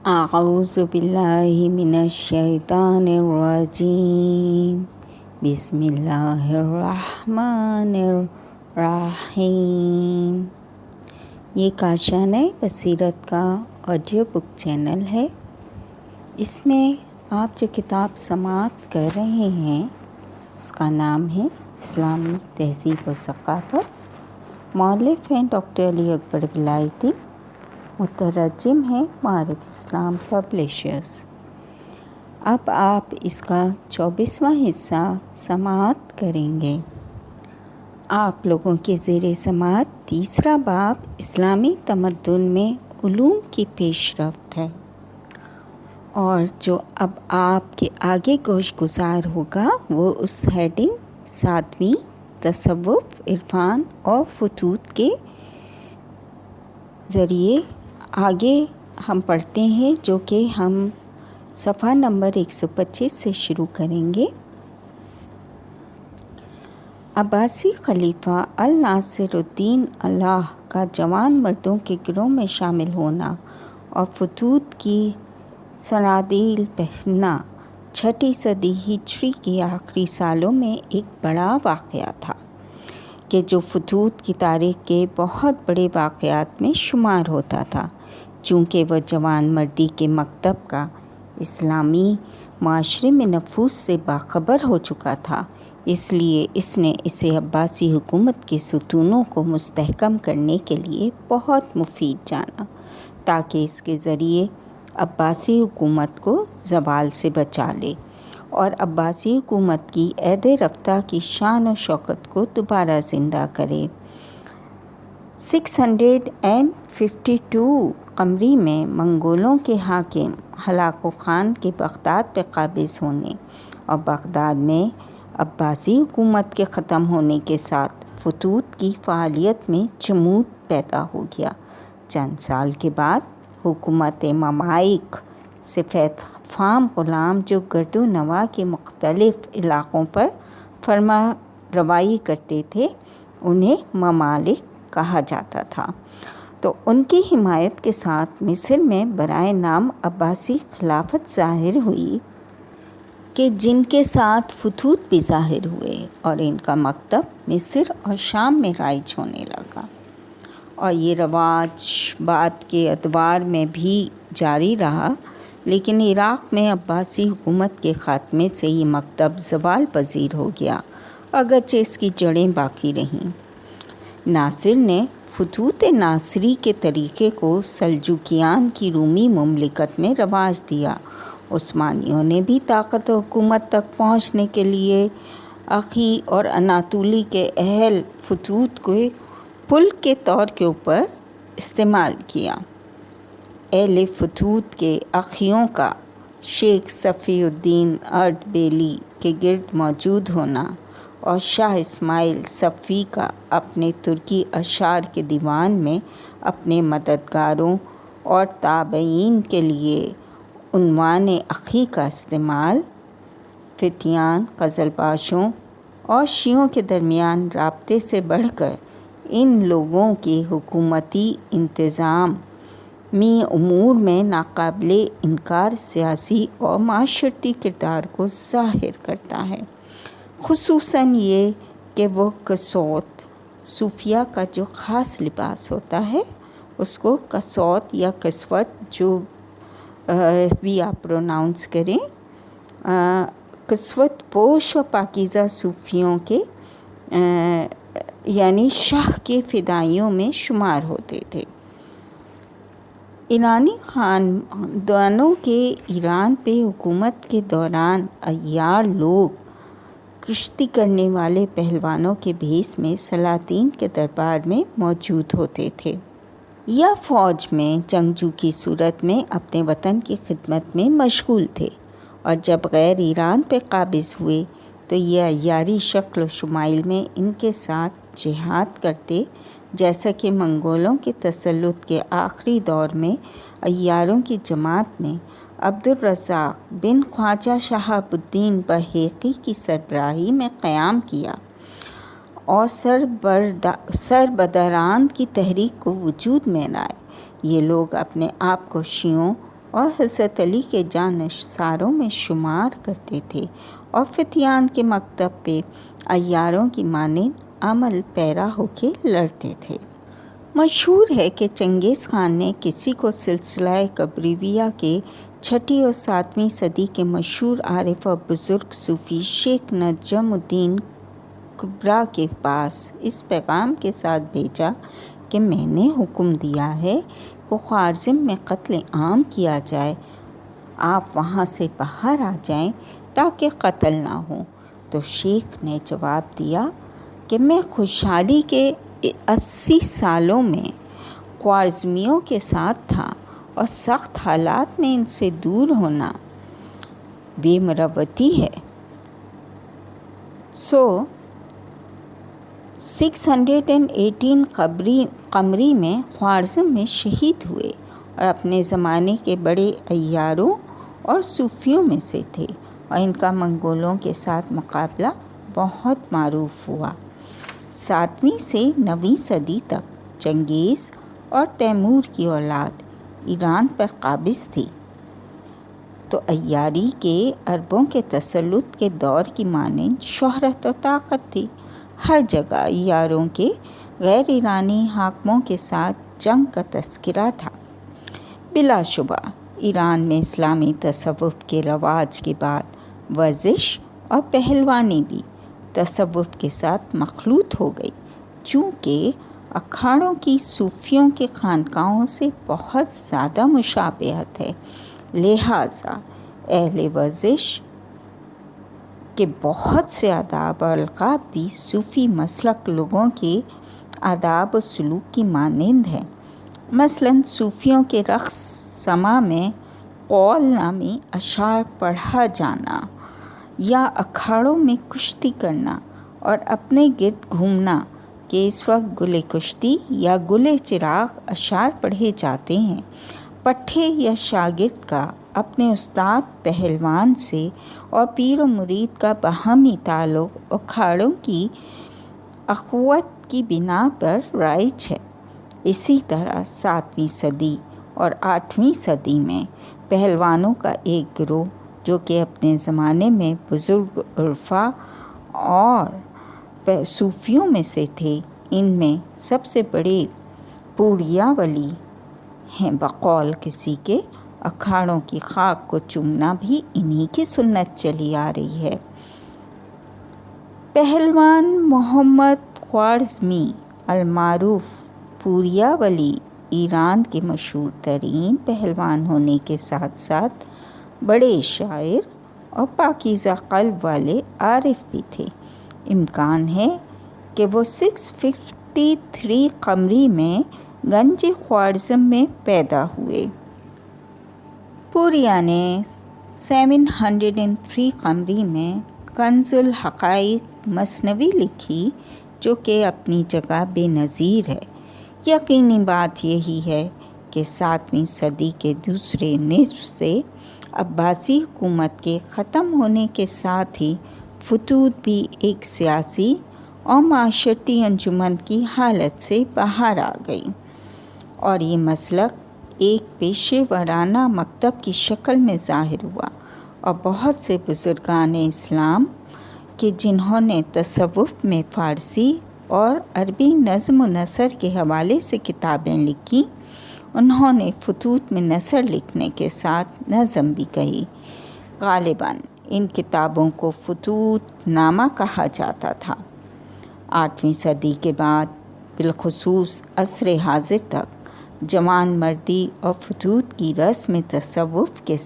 اعوذ باللہ من الشیطان الرجیم بسم اللہ الرحمن الرحیم۔ یہ کاشانہ بصیرت کا آڈیو بک چینل ہے۔ اس میں آپ جو کتاب سماعت کر رہے ہیں اس کا نام ہے اسلامی تہذیب و ثقافت۔ مؤلف ہیں ڈاکٹر علی اکبر ولایتی، مترجم ہیں معارف اسلام پبلیشرز۔ اب آپ اس کا 24واں حصہ سماعت کریں گے۔ آپ لوگوں کے زیر سماعت تیسرا باب اسلامی تمدن میں علوم کی پیش رفت ہے، اور جو اب آپ کے آگے گوش گزار ہوگا وہ اس ہیڈنگ 7ویں تصوف، عرفان اور فتوح کے ذریعے آگے ہم پڑھتے ہیں، جو کہ ہم صفحہ نمبر 125 سے شروع کریں گے۔ عباسی خلیفہ الناصر الدین اللہ کا جوان مردوں کے گروہ میں شامل ہونا اور فتوح کی سرادیل پہننا 6 صدی ہجری کے آخری سالوں میں ایک بڑا واقعہ تھا، کہ جو فتوح کی تاریخ کے بہت بڑے واقعات میں شمار ہوتا تھا۔ چونکہ وہ جوان مردی کے مکتب کا اسلامی معاشرے میں نفوذ سے باخبر ہو چکا تھا، اس لیے اس نے اسے عباسی حکومت کے ستونوں کو مستحکم کرنے کے لیے بہت مفید جانا، تاکہ اس کے ذریعے عباسی حکومت کو زوال سے بچا لے اور عباسی حکومت کی عہد رفتہ کی شان و شوکت کو دوبارہ زندہ کرے۔ 652 قمری میں منگولوں کے حاکم ہلاکو خان کے بغداد پہ قابض ہونے اور بغداد میں عباسی حکومت کے ختم ہونے کے ساتھ فتوح کی فعالیت میں جمود پیدا ہو گیا۔ چند سال کے بعد حکومت ممالک سفید فام غلام جو گرد و نواح کے مختلف علاقوں پر فرما روائی کرتے تھے، انہیں ممالک کہا جاتا تھا، تو ان کی حمایت کے ساتھ مصر میں برائے نام عباسی خلافت ظاہر ہوئی، کہ جن کے ساتھ فتوح بھی ظاہر ہوئے، اور ان کا مکتب مصر اور شام میں رائج ہونے لگا، اور یہ رواج بعد کے ادوار میں بھی جاری رہا۔ لیکن عراق میں عباسی حکومت کے خاتمے سے یہ مکتب زوال پذیر ہو گیا، اگرچہ اس کی جڑیں باقی رہیں۔ ناصر نے فتوح ناصری کے طریقے کو سلجوقیان کی رومی مملکت میں رواج دیا۔ عثمانیوں نے بھی طاقت و حکومت تک پہنچنے کے لیے اخی اور اناطولی کے اہل فتوح کو پل کے طور کے اوپر استعمال کیا۔ اہل فتوح کے اخیوں کا شیخ صفی الدین اردبیلی کے گرد موجود ہونا اور شاہ اسماعیل صفوی کا اپنے ترکی اشعار کے دیوان میں اپنے مددگاروں اور تابعین کے لیے عنوان اخی کا استعمال، فتیان، قزلباشوں اور شیعوں کے درمیان رابطے سے بڑھ کر ان لوگوں کے حکومتی انتظامی امور میں ناقابل انکار سیاسی اور معاشرتی کردار کو ظاہر کرتا ہے، خصوصاً یہ کہ وہ کسوت صوفیہ کا جو خاص لباس ہوتا ہے، اس کو کسوت یا کسوت جو بھی آپ پروناؤنس کریں، کسوت پوش و پاکیزہ صوفیوں کے یعنی شاہ کے فدائیوں میں شمار ہوتے تھے۔ ایرانی خاندانوں کے ایران پہ حکومت کے دوران عیار لوگ کشتی کرنے والے پہلوانوں کے بھیس میں سلاطین کے دربار میں موجود ہوتے تھے، یا فوج میں جنگجو کی صورت میں اپنے وطن کی خدمت میں مشغول تھے، اور جب غیر ایران پہ قابض ہوئے تو یہ عیاری شکل و شمائل میں ان کے ساتھ جہاد کرتے، جیسا کہ منگولوں کے تسلط کے آخری دور میں عیاروں کی جماعت نے عبدالرزاق بن خواجہ شہاب الدین بہیقی کی سربراہی میں قیام کیا، اور سربداران کی تحریک کو وجود میں لائے۔ یہ لوگ اپنے آپ کو شیعوں اور حضرت علی کے جانشساروں میں شمار کرتے تھے اور فتیان کے مکتب پہ عیاروں کی مانند عمل پیرا ہو کے لڑتے تھے۔ مشہور ہے کہ چنگیز خان نے کسی کو سلسلہ کبریویہ کے 6 اور 7ویں صدی کے مشہور عارف اور بزرگ صوفی شیخ نجم الدین کبرا کے پاس اس پیغام کے ساتھ بھیجا کہ میں نے حکم دیا ہے کہ خوارزم میں قتل عام کیا جائے، آپ وہاں سے باہر آ جائیں تاکہ قتل نہ ہو۔ تو شیخ نے جواب دیا کہ میں خوشحالی کے 80 سالوں میں خوارزمیوں کے ساتھ تھا اور سخت حالات میں ان سے دور ہونا بے مروتی ہے۔ 618 قمری میں خوارزم میں شہید ہوئے اور اپنے زمانے کے بڑے عیاروں اور صوفیوں میں سے تھے، اور ان کا منگولوں کے ساتھ مقابلہ بہت معروف ہوا۔ 7ویں سے 9ویں صدی تک چنگیز اور تیمور کی اولاد ایران پر قابض تھی، تو عیاری کے عربوں کے تسلط کے دور کی مانند شہرت و طاقت تھی۔ ہر جگہ عیاروں کے غیر ایرانی حاکموں کے ساتھ جنگ کا تذکرہ تھا۔ بلا شبہ ایران میں اسلامی تصوف کے رواج کے بعد ورزش اور پہلوانی بھی تصوف کے ساتھ مخلوط ہو گئی، چونکہ اکھاڑوں کی صوفیوں کے خانقاہوں سے بہت زیادہ مشابہت ہے، لہٰذا اہل ورزش کے بہت سے آداب اور القاب بھی صوفی مسلک لوگوں کے آداب و سلوک کی مانند ہیں۔ مثلاً صوفیوں کے رقص سماع میں قول نامی اشعار پڑھا جانا، یا اکھاڑوں میں کشتی کرنا اور اپنے گرد گھومنا کہ اس وقت گل کشتی یا گل چراغ اشعار پڑھے جاتے ہیں۔ پٹھے یا شاگرد کا اپنے استاد پہلوان سے اور پیر و مرید کا باہمی تعلق اکھاڑوں کی اخوت کی بنا پر رائج ہے۔ اسی طرح 7ویں صدی اور 8ویں صدی میں پہلوانوں کا ایک گروہ جو کہ اپنے زمانے میں بزرگ عرفا اور صوفیوں میں سے تھے، ان میں سب سے بڑے پوریا ولی ہیں۔ بقول کسی کے اکھاڑوں کی خاک کو چومنا بھی انہی کی سنت چلی آ رہی ہے۔ پہلوان محمد خوارزمی المعروف پوریا ولی ایران کے مشہور ترین پہلوان ہونے کے ساتھ ساتھ بڑے شاعر اور پاکیزہ قلب والے عارف بھی تھے۔ امکان ہے کہ وہ 653 قمری میں گنج خوارزم میں پیدا ہوئے۔ پوریا نے 703 قمری میں کنز الحقائق مثنوی لکھی، جو کہ اپنی جگہ بے نظیر ہے۔ یقینی بات یہی ہے کہ 7ویں صدی کے دوسرے نصف سے عباسی حکومت کے ختم ہونے کے ساتھ ہی فتوح بھی ایک سیاسی اور معاشرتی انجمن کی حالت سے باہر آ گئی، اور یہ مسلک ایک پیشے ورانہ مکتب کی شکل میں ظاہر ہوا، اور بہت سے بزرگان اسلام کہ جنہوں نے تصوف میں فارسی اور عربی نظم و نثر کے حوالے سے کتابیں لکھیں، انہوں نے فتوح میں نثر لکھنے کے ساتھ نظم بھی کہی۔ غالباً ان کتابوں کو فتوح نامہ کہا جاتا تھا۔ 8ویں صدی کے بعد بالخصوص عصر حاضر تک جوان مردی اور فتوح کی رسم تصوف کے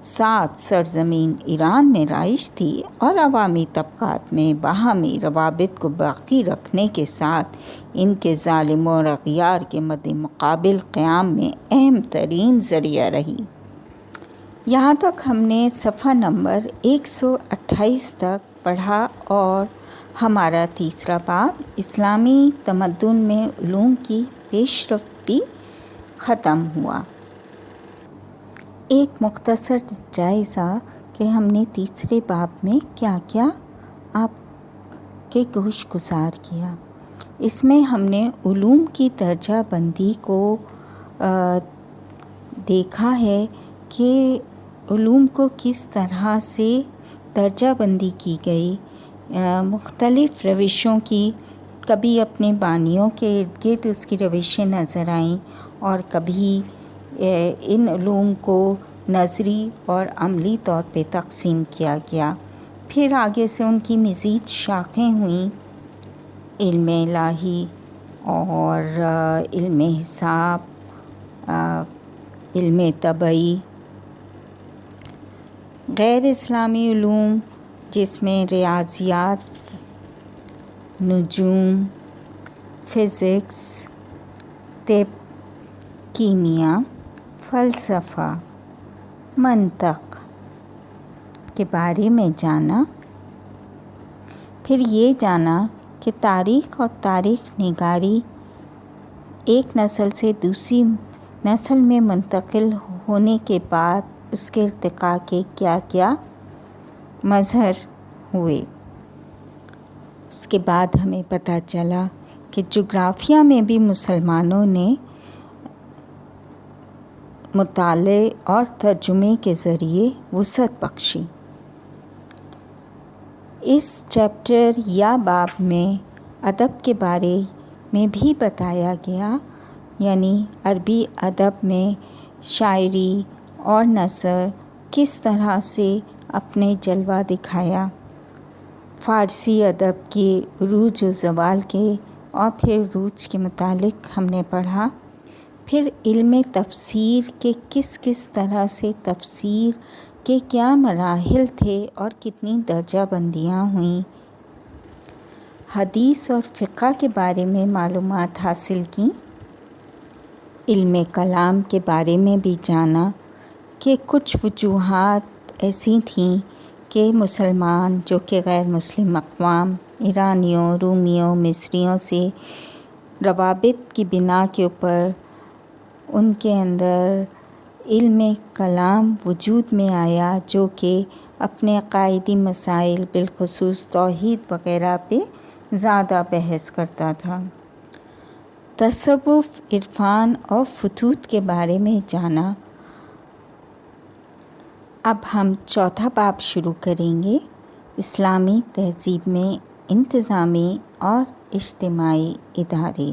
ساتھ سرزمین ایران میں رائج تھی، اور عوامی طبقات میں باہمی روابط کو باقی رکھنے کے ساتھ ان کے ظالموں اور اغیار کے مد مقابل قیام میں اہم ترین ذریعہ رہی۔ یہاں تک ہم نے صفحہ نمبر 128 تک پڑھا، اور ہمارا تیسرا باب اسلامی تمدن میں علوم کی پیش رفت بھی ختم ہوا۔ ایک مختصر جائزہ کہ ہم نے تیسرے باب میں کیا کیا آپ کے گوش گزار کیا۔ اس میں ہم نے علوم کی درجہ بندی کو دیکھا ہے کہ علوم کو کس طرح سے درجہ بندی کی گئی، مختلف روشوں کی، کبھی اپنے بانیوں کے ارد گرد اس کی روشیں نظر آئیں اور کبھی ان علوم کو نظری اور عملی طور پہ تقسیم کیا گیا۔ پھر آگے سے ان کی مزید شاخیں ہوئیں، علم الہی اور علم حساب، علم طبعی، غیر اسلامی علوم جس میں ریاضیات، نجوم، فزکس، طب، کیمیا، فلسفہ، منطق کے بارے میں جانا۔ پھر یہ جانا کہ تاریخ اور تاریخ نگاری ایک نسل سے دوسری نسل میں منتقل ہونے کے بعد اس کے ارتقاء کے کیا کیا مظہر ہوئے۔ اس کے بعد ہمیں پتہ چلا کہ جغرافیہ میں بھی مسلمانوں نے مطالعے اور ترجمے کے ذریعے وسعت بخشی۔ اس چیپٹر یا باب میں ادب کے بارے میں بھی بتایا گیا، یعنی عربی ادب میں شاعری اور نثر کس طرح سے اپنے جلوہ دکھایا، فارسی ادب کے عروج و زوال کے اور پھر عروج کے متعلق ہم نے پڑھا۔ پھر علم تفسیر کے کس کس طرح سے تفسیر کے کیا مراحل تھے اور کتنی درجہ بندیاں ہوئیں، حدیث اور فقہ کے بارے میں معلومات حاصل کیں، علم کلام کے بارے میں بھی جانا کہ کچھ وجوہات ایسی تھیں کہ مسلمان جو کہ غیر مسلم اقوام، ایرانیوں، رومیوں، مصریوں سے روابط کی بنا کے اوپر ان کے اندر علم کلام وجود میں آیا، جو کہ اپنے عقائدی مسائل بالخصوص توحید وغیرہ پہ زیادہ بحث کرتا تھا۔ تصوف، عرفان اور فتوح کے بارے میں جانا۔ اب ہم چوتھا باب شروع کریں گے، اسلامی تہذیب میں انتظامی اور اجتماعی ادارے۔